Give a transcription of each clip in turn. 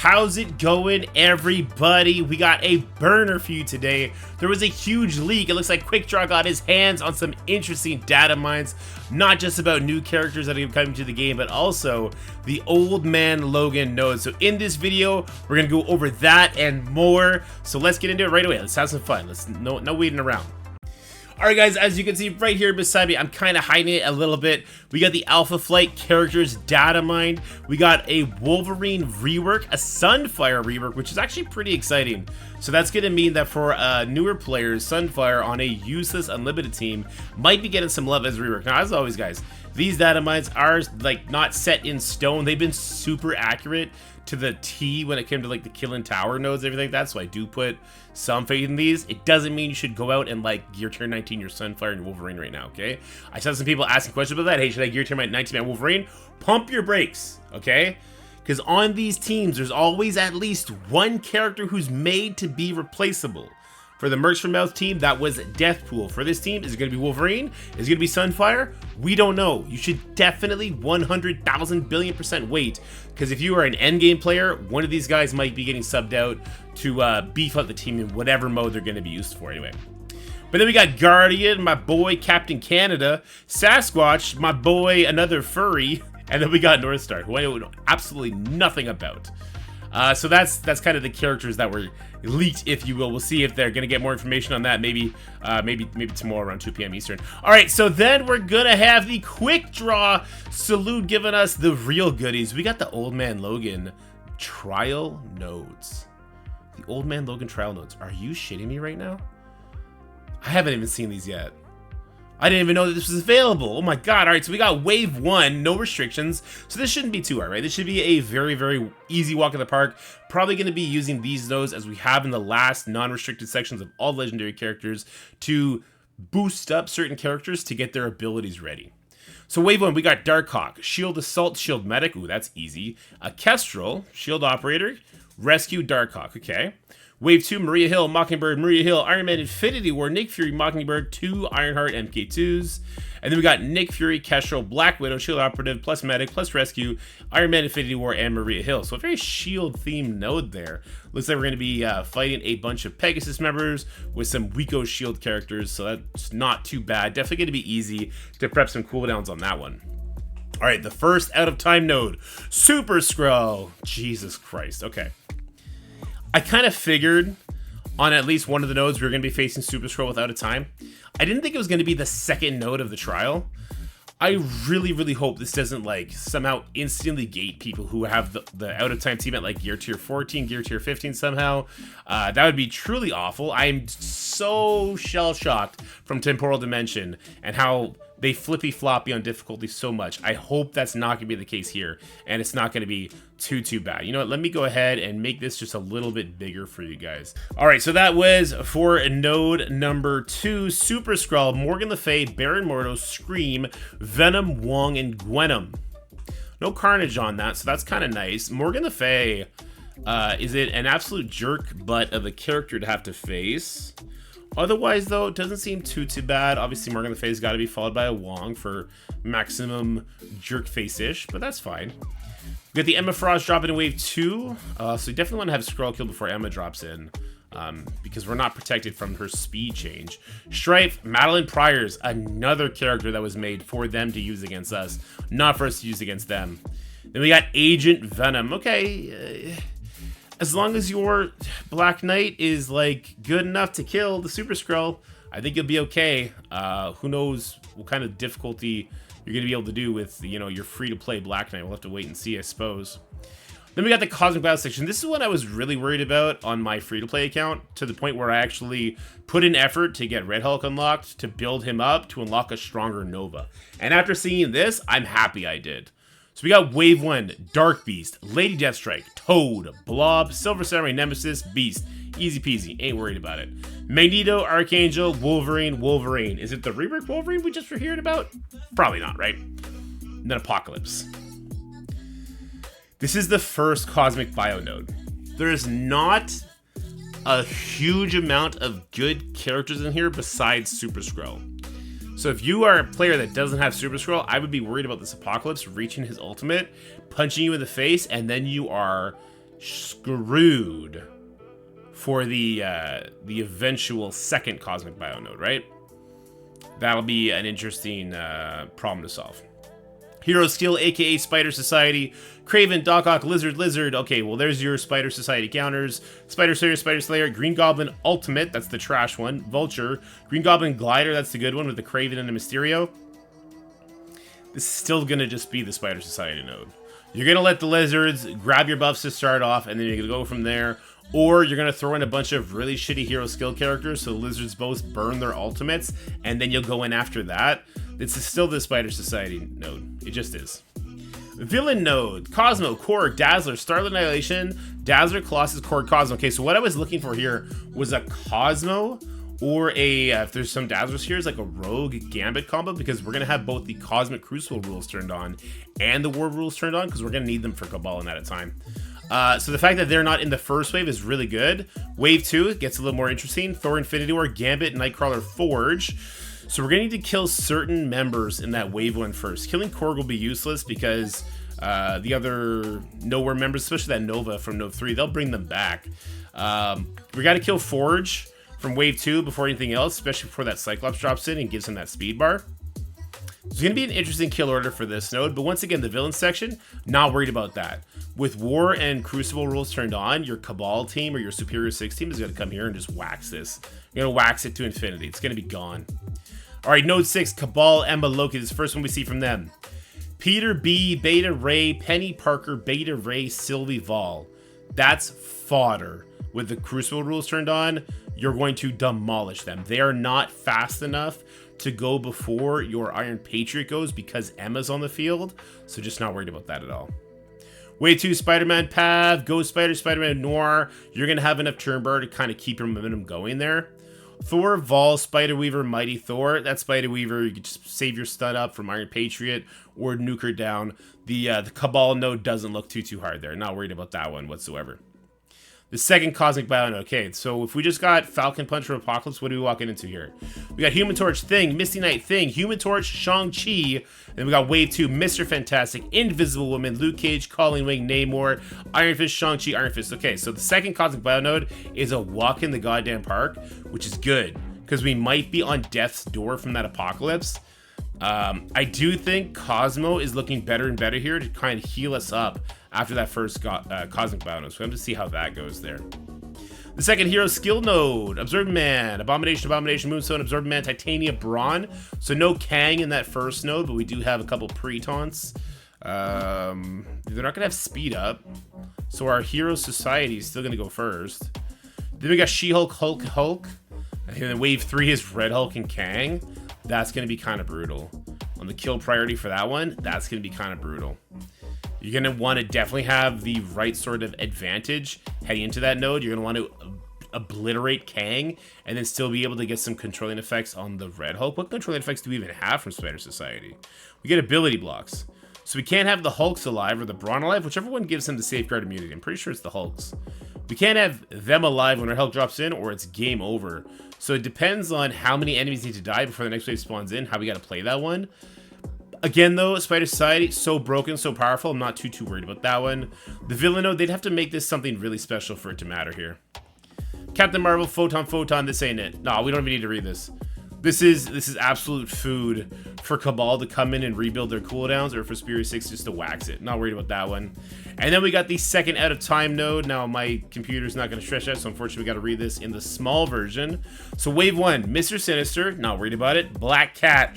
How's it going, everybody? We got a burner for you today. There was a huge leak. It looks like QuickDraw got his hands on some interesting data mines, not just about new characters that are coming to the game, but also the old Man Logan node. So in this video, we're gonna go over that and more. So let's get into it right away. Let's have some fun. No waiting around. Alright guys, as you can see right here beside me, I'm kind of hiding it a little bit. We got the Alpha Flight characters data mined. We got a Wolverine rework, a Sunfire rework, which is actually pretty exciting. So that's going to mean that for newer players, Sunfire on a useless unlimited team might be getting some love as a rework. Now, as always guys, these data mines are like not set in stone. They've been super accurate to the T when it came to like the Killing Tower nodes and everything like that, so I do put some faith in these. It doesn't mean you should go out and like gear tier 19 your Sunfire and Wolverine right now, okay? I saw some people asking questions about that. Hey, should I gear tier my 19 my Wolverine? Pump your brakes, okay? Because on these teams, there's always at least one character who's made to be replaceable. For the Mercs from Mouth team, that was Deathpool. For this team, is it going to be Wolverine? Is it going to be Sunfire? We don't know. You should definitely 100,000 billion% wait, because if you are an endgame player, one of these guys might be getting subbed out to beef up the team in whatever mode they're going to be used for anyway. But then we got Guardian, my boy Captain Canada, Sasquatch, my boy another furry, and then we got Northstar, who I know absolutely nothing about. So that's kind of the characters that were leaked, if you will. We'll see if they're gonna get more information on that maybe tomorrow around 2 p.m. Eastern. All right, so then we're gonna have the quick draw salute giving us the real goodies. We got the Old Man Logan trial nodes. The Old Man Logan trial nodes. Are you shitting me right now? I haven't even seen these yet. I didn't even know that this was available. Oh my god. All right, so we got wave 1, no restrictions. So this shouldn't be too hard, right? This should be a very, very easy walk in the park. Probably going to be using these nodes as we have in the last non-restricted sections of all legendary characters to boost up certain characters to get their abilities ready. So wave 1, we got Darkhawk, Shield Assault, Shield Medic. Ooh, that's easy. A Kestrel, Shield Operator, Rescue Darkhawk. Okay. Wave 2, Maria Hill, Mockingbird, Maria Hill, Iron Man Infinity War, Nick Fury, Mockingbird, 2 Ironheart MK2s. And then we got Nick Fury, Kestrel, Black Widow, Shield Operative, plus Medic, plus Rescue, Iron Man Infinity War, and Maria Hill. So a very Shield-themed node there. Looks like we're going to be fighting a bunch of Pegasus members with some Weeko Shield characters, so that's not too bad. Definitely going to be easy to prep some cooldowns on that one. All right, the first out-of-time node, Super Skrull. Jesus Christ, okay. I kind of figured on at least one of the nodes we were going to be facing Super Skrull without a time. I didn't think it was going to be the second node of the trial. I really, really hope this doesn't like somehow instantly gate people who have the out of time team at like gear tier 14, gear tier 15 somehow. That would be truly awful. I'm so shell shocked from Temporal Dimension and how they flippy floppy on difficulty so much. I hope that's not gonna be the case here, and it's not gonna be too bad. You know what, let me go ahead and make this just a little bit bigger for you guys. All right, so that was for node number 2, Super Skrull, Morgan Le Fay, Baron Mordo, Scream, Venom, Wong, and Gwenom. No Carnage on that, so that's kind of nice. Morgan Le Fay, is it an absolute jerk butt of a character to have to face? Otherwise, though, it doesn't seem too bad. Obviously, Morgan Le Fay's got to be followed by a Wong for maximum jerk face-ish, but that's fine. We got the Emma Frost dropping in wave 2, so you definitely want to have Skrull killed before Emma drops in, because we're not protected from her speed change. Strife, Madeline Pryor's another character that was made for them to use against us, not for us to use against them. Then we got Agent Venom. Okay, as long as your Black Knight is like good enough to kill the Super Skrull, I think you'll be okay. Who knows what kind of difficulty you're gonna be able to do with, you know, your free-to-play Black Knight. We'll have to wait and see, I suppose. Then we got the Cosmic Battle section. This is what I was really worried about on my free-to-play account, to the point where I actually put in effort to get Red Hulk unlocked, to build him up, to unlock a stronger Nova. And after seeing this, I'm happy I did. So we got Wave 1, Dark Beast, Lady Deathstrike, Toad, Blob, Silver Samurai Nemesis, Beast. Easy peasy, ain't worried about it. Magneto, Archangel, Wolverine. Is it the rework Wolverine we just were hearing about? Probably not, right? And then Apocalypse. This is the first Cosmic Bio node. There is not a huge amount of good characters in here besides Super Skrull. So if you are a player that doesn't have Super Skrull, I would be worried about this Apocalypse reaching his ultimate, punching you in the face, and then you are screwed for the eventual second Cosmic Bio Node, right? That'll be an interesting problem to solve. Hero Skill, aka Spider Society. Craven, Doc Ock, Lizard. Okay, well, there's your Spider Society counters. Spider Slayer, Green Goblin Ultimate, that's the trash one. Vulture, Green Goblin Glider, that's the good one with the Craven and the Mysterio. This is still gonna just be the Spider Society node. You're gonna let the Lizards grab your buffs to start off, and then you're gonna go from there. Or you're gonna throw in a bunch of really shitty hero skill characters, so the Lizards both burn their ultimates, and then you'll go in after that. This is still the Spider Society node. It just is. Villain node. Cosmo, Korg, Dazzler, Starlight Annihilation, Dazzler, Colossus, Korg, Cosmo. Okay, so what I was looking for here was a Cosmo or a, if there's some Dazzlers here, is like a Rogue Gambit combo, because we're gonna have both the Cosmic Crucible rules turned on and the War rules turned on, because we're gonna need them for Cabal in that at a time. So the fact that they're not in the first wave is really good. Wave 2 gets a little more interesting. Thor Infinity War, Gambit, Nightcrawler, Forge. So we're going to need to kill certain members in that wave 1 first. Killing Korg will be useless because the other Nowhere members, especially that Nova from Nova 3, they'll bring them back. We got to kill Forge from wave 2 before anything else, especially before that Cyclops drops in and gives him that speed bar. It's going to be an interesting kill order for this node, but once again, the villain section, not worried about that. With War and Crucible rules turned on, your Cabal team or your Superior 6 team is going to come here and just wax this. You're going to wax it to infinity. It's going to be gone. All right, node 6, Cabal, Emma, Loki. This is the first one we see from them. Peter B, Beta Ray, Penny Parker, Beta Ray, Sylvie Vol. That's fodder. With the Crucible rules turned on, you're going to demolish them. They are not fast enough to go before your Iron Patriot goes because Emma's on the field, so just not worried about that at all. Wave 2, Spider-Man Pav, Ghost Spider, Spider-Man Noir. You're going to have enough turn bar to kind of keep your momentum going there. Thor, Vol, Spider-Weaver, Mighty Thor. That Spider-Weaver, you can just save your stun up from Iron Patriot or nuke her down. The Cabal node doesn't look too hard there. Not worried about that one whatsoever. The second Cosmic Bio node. Okay, so if we just got Falcon Punch from Apocalypse, what do we walk into here? We got Human Torch, Thing, Misty Knight, Thing, Human Torch, Shang-Chi. Then we got Wave 2, Mr. Fantastic, Invisible Woman, Luke Cage, Calling Wing, Namor, Iron Fist, Shang-Chi, Iron Fist. Okay, so the second Cosmic Bio node is a walk in the goddamn park, which is good, because we might be on death's door from that Apocalypse. I do think Cosmo is looking better and better here to kind of heal us up after that first Cosmic Bio node. So we have to see how that goes there. The second hero skill node, Absorbing Man, Abomination, Moonstone, Absorbing Man, Titania, Brawn. So no Kang in that first node, but we do have a couple pre-taunts. They're not gonna have speed up, so our hero society is still gonna go first. Then we got She-Hulk, Hulk. And then wave 3 is Red Hulk and Kang. That's gonna be kind of brutal. On the kill priority for that one, that's gonna be kind of brutal. You're going to want to definitely have the right sort of advantage heading into that node. You're going to want to obliterate Kang and then still be able to get some controlling effects on the Red Hulk. What controlling effects do we even have from Spider Society? We get ability blocks. So we can't have the Hulks alive or the Brawn alive, whichever one gives them the safeguard immunity. I'm pretty sure it's the Hulks. We can't have them alive when our Hulk drops in or it's game over. So it depends on how many enemies need to die before the next wave spawns in, how we got to play that one. Again, though, Spider Society, so broken, so powerful, I'm not too worried about that one. The villain node, they'd have to make this something really special for it to matter here. Captain Marvel, Photon, this ain't it. No, we don't even need to read this. This is absolute food for Cabal to come in and rebuild their cooldowns, or for Superior 6 just to wax it. Not worried about that one. And then we got the second out of time node. Now, my computer's not going to stretch out, so unfortunately we got to read this in the small version. So wave 1, Mr. Sinister, not worried about it. Black Cat.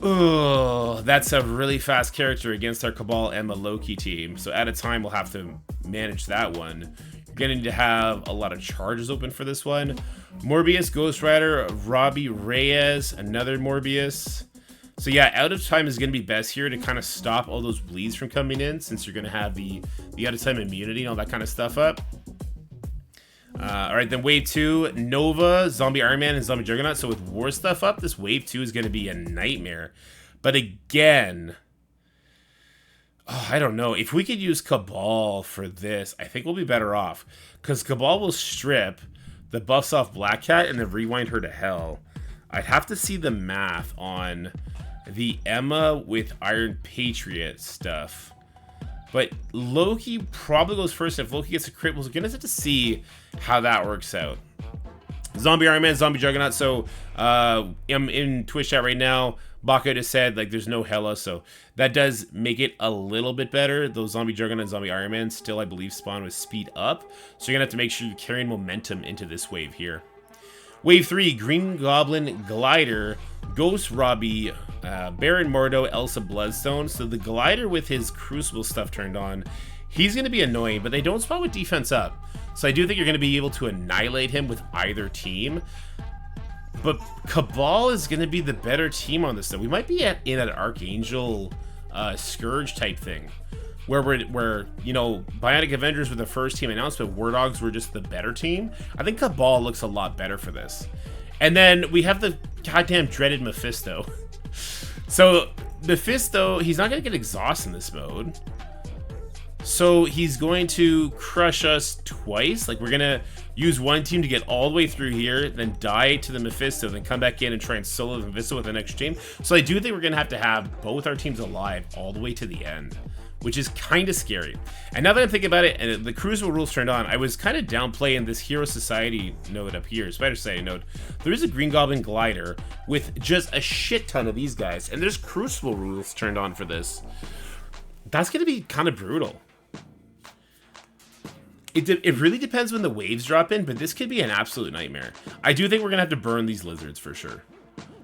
Oh, that's a really fast character against our Cabal Emma Loki team. So at a time, we'll have to manage that one. You're going to need to have a lot of charges open for this one. Morbius, Ghost Rider, Robbie Reyes, another Morbius. So yeah, out of time is going to be best here to kind of stop all those bleeds from coming in, since you're going to have the out of time immunity and all that kind of stuff up. All right, then wave 2, Nova, Zombie Iron Man, and Zombie Juggernaut. So with war stuff up, this wave 2 is going to be a nightmare. But again, I don't know. If we could use Cabal for this, I think we'll be better off. Because Cabal will strip the buffs off Black Cat and then rewind her to hell. I'd have to see the math on the Emma with Iron Patriot stuff. But Loki probably goes first. If Loki gets a crit, we're gonna have to see how that works out. Zombie Iron Man, Zombie Juggernaut. So I'm in Twitch chat right now. Baka just said like there's no Hela, so that does make it a little bit better. Those Zombie Juggernaut and Zombie Iron Man still, I believe, spawn with speed up. So you're gonna have to make sure you're carrying momentum into this wave here. Wave 3, Green Goblin Glider, Ghost Robbie, Baron Mordo, Elsa Bloodstone. So the Glider with his Crucible stuff turned on, he's going to be annoying, but they don't spawn with defense up. So I do think you're going to be able to annihilate him with either team. But Cabal is going to be the better team on this, though. We might be in an Archangel Scourge type thing. Where you know, Bionic Avengers were the first team announced, but War Dogs were just the better team. I think Cabal looks a lot better for this. And then we have the goddamn dreaded Mephisto. So Mephisto, he's not going to get exhaust in this mode. So he's going to crush us twice. Like, we're going to use one team to get all the way through here, then die to the Mephisto, then come back in and try and solo the Mephisto with the next team. So I do think we're going to have both our teams alive all the way to the end, which is kind of scary. And now that I'm thinking about it, and the Crucible rules turned on, I was kind of downplaying this Hero Society node up here, Spider Society node. There is a Green Goblin Glider with just a shit ton of these guys, and there's Crucible rules turned on for this. That's going to be kind of brutal. It really depends when the waves drop in, but this could be an absolute nightmare. I do think we're going to have to burn these lizards for sure.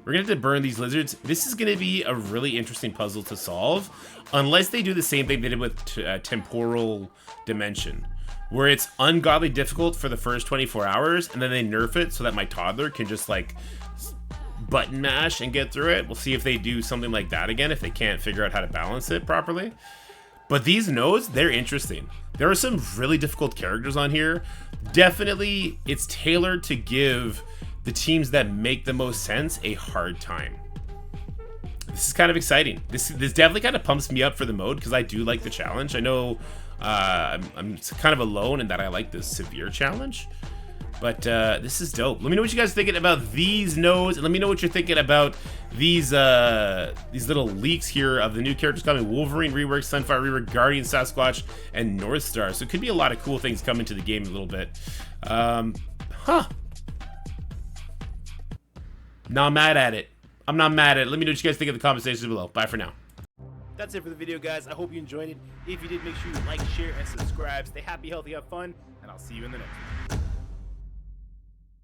We're going to have to burn these lizards. This is going to be a really interesting puzzle to solve, unless they do the same thing they did with Temporal Dimension, where it's ungodly difficult for the first 24 hours, and then they nerf it so that my toddler can just, like, button mash and get through it. We'll see if they do something like that again, if they can't figure out how to balance it properly. But these nodes, they're interesting. There are some really difficult characters on here. Definitely, it's tailored to give the teams that make the most sense a hard time. This is kind of exciting. This definitely kind of pumps me up for the mode because I do like the challenge. I know I'm kind of alone in that I like this severe challenge, but this is dope. Let me know what you guys are thinking about these nodes, and let me know what you're thinking about these little leaks here of the new characters coming: Wolverine rework, Sunfire rework, Guardian, Sasquatch, and North Star. So it could be a lot of cool things coming to the game in a little bit. Not mad at it. I'm not mad at it. Let me know what you guys think in the comment section below. Bye for now. That's it for the video, guys. I hope you enjoyed it. If you did, make sure you like, share, and subscribe. Stay happy, healthy, have fun, and I'll see you in the next one.